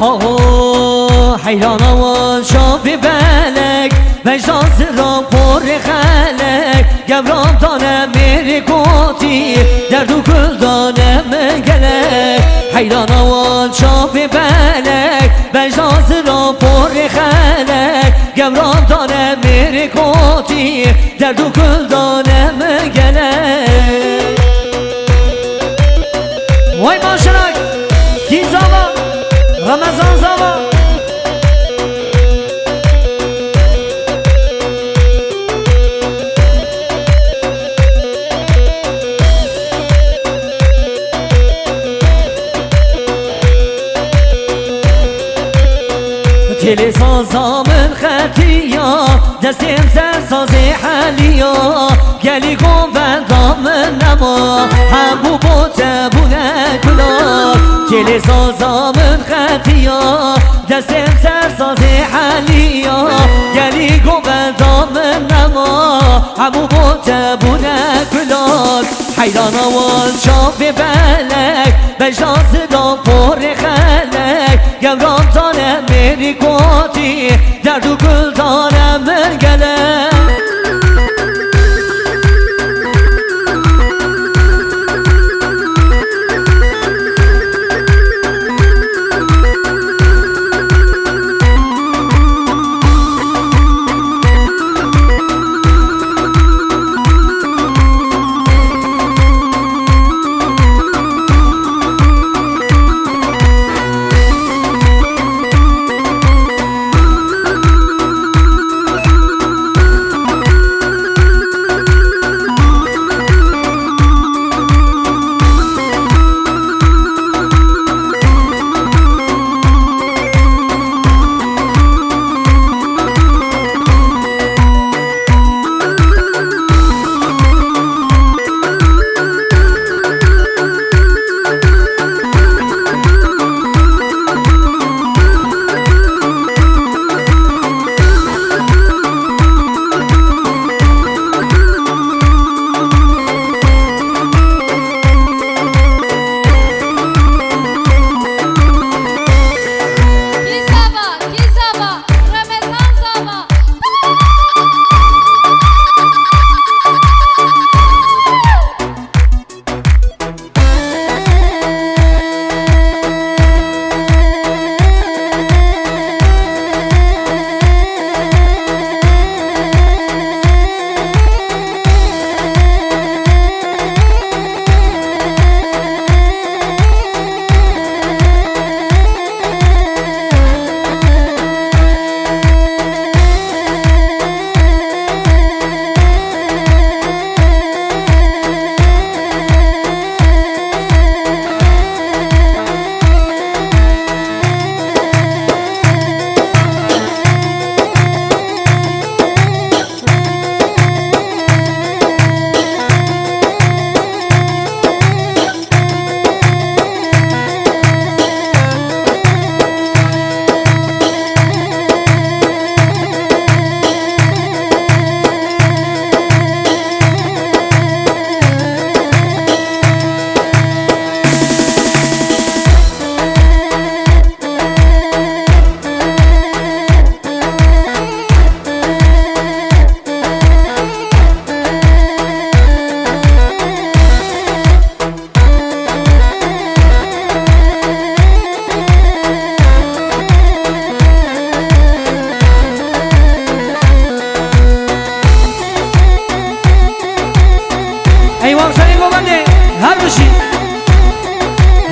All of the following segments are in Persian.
آه حیرانم و شاب بلک وجدان را پر خلک گبران دانم میری کوتی درد و گل دانم گلک حیرانم و شاب بلک وجدان را پر خلک گبران دانم میری کوتی درد و گل دانم گلک وای ماشرک گیز آقا رمضان زاوا تلی سازامن خطیا دستیم سر سازی حالیا گلی گم بندامن نما همو بوته بونه کلا تلی سازامن خطیا دستیم سر سازی حالیا گلی گم بندامن نما همو بوته بونه کلا حیران آوال شاب بلک بجاز را پر خلک گمران دانم میری کوتی درد و گل دانم من گلک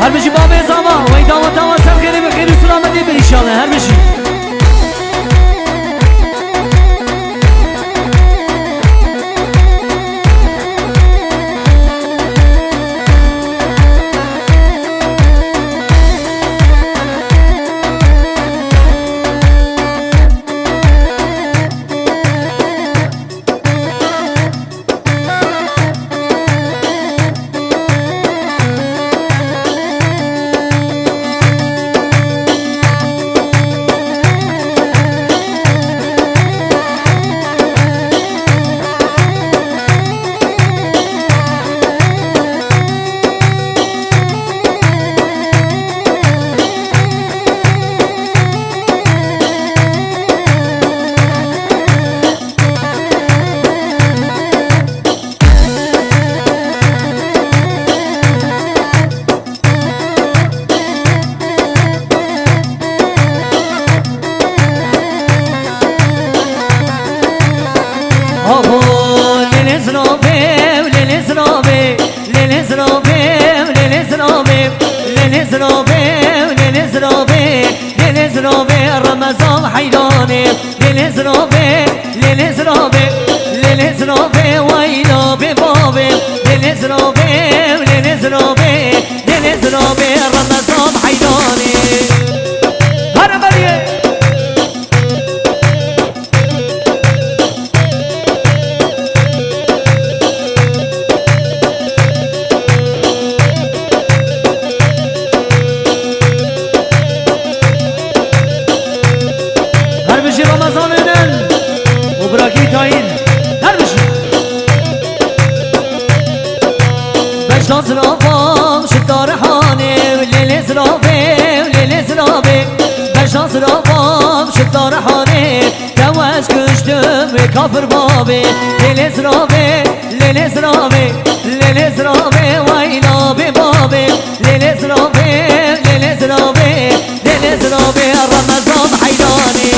هر بشی بابه زاما و این دامت سر خیلی به خیلی سلامتی به ایشانه هر بشی زرابي رمضان حيراني ليل زرابي ليل زرابي ليل زرابي ويلا ببابي ليل زرابي ليل زرابي ليل زرابي رمضان حيراني هلا مريم هربشي رمضانين وبراكي تاين هربشي بشتان زرابام شدار حاني وليل زرابي وليل زرابي بشتان زرابام شدار حاني جواز كشتم وكافر بابي ليل زرابي ليل زرابي ليل زرابي وينا ببابي ليل زرابي ليل زرابي ليل زرابي رمضان حيراني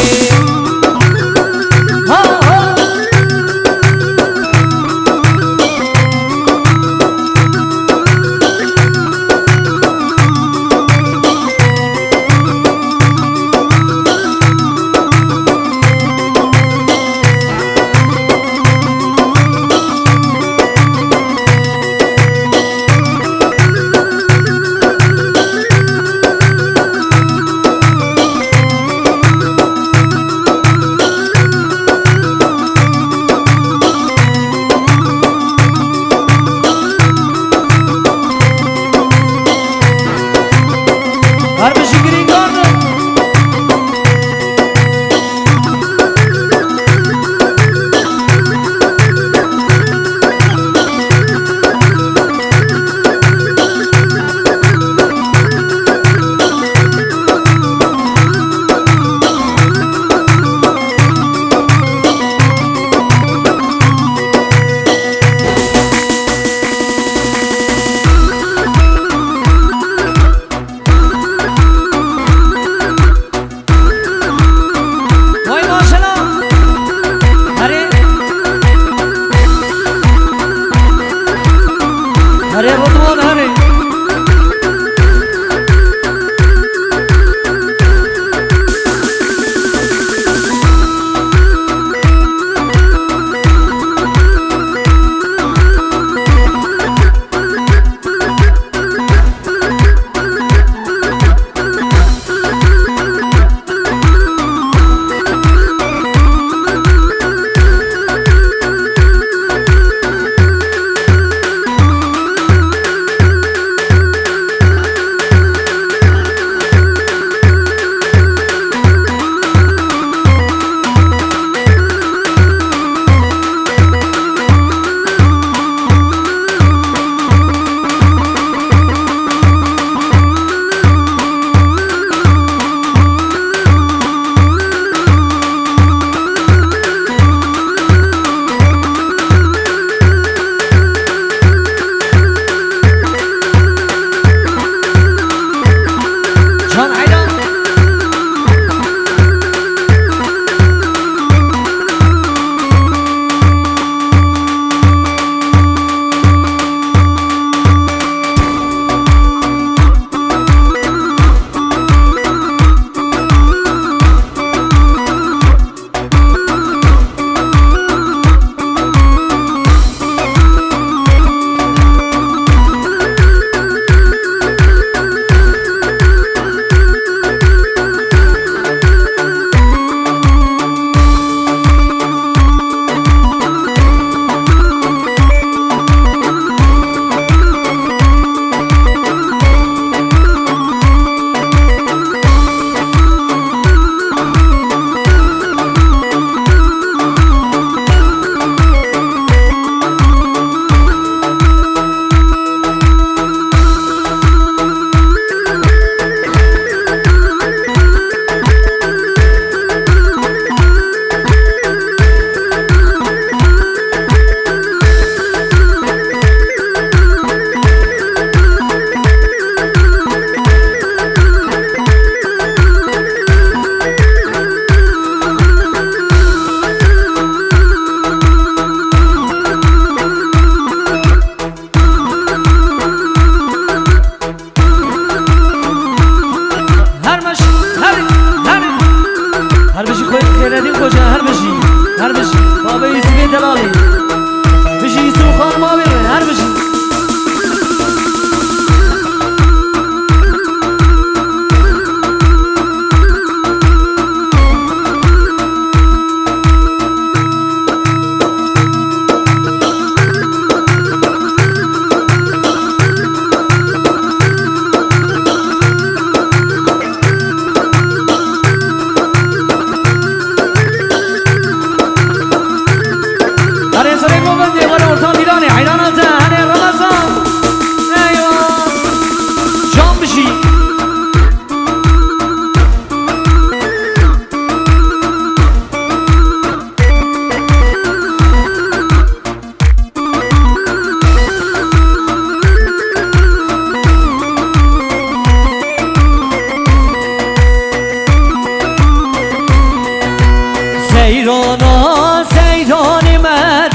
سیرانا سیرانم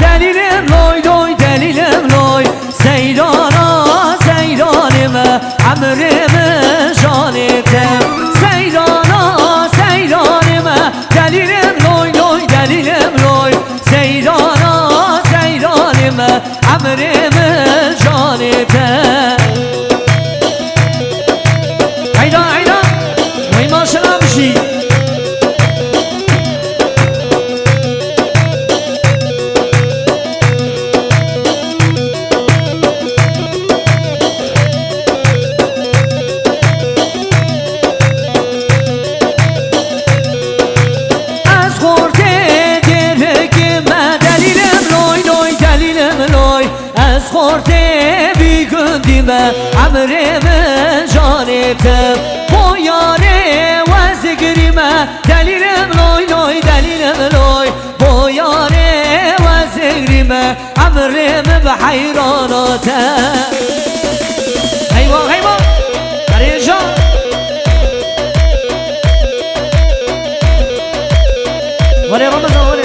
دلیلم لوی لوی دلیلم لوی سیرانا سیرانم امرم جانتم سیرانا سیرانم دلیلم لوی لوی دلیلم لوی سیرانا سیرانم امرم جانتم عیدا عیدا وی ماشنا بشی خورده بیگندیم امرم جانتم با یاره وزگریم دلیلم لوی لوی دلیلم لوی با یاره وزگریم امرم به حیراناتم ایوا ایوا برای جان ولی رمضان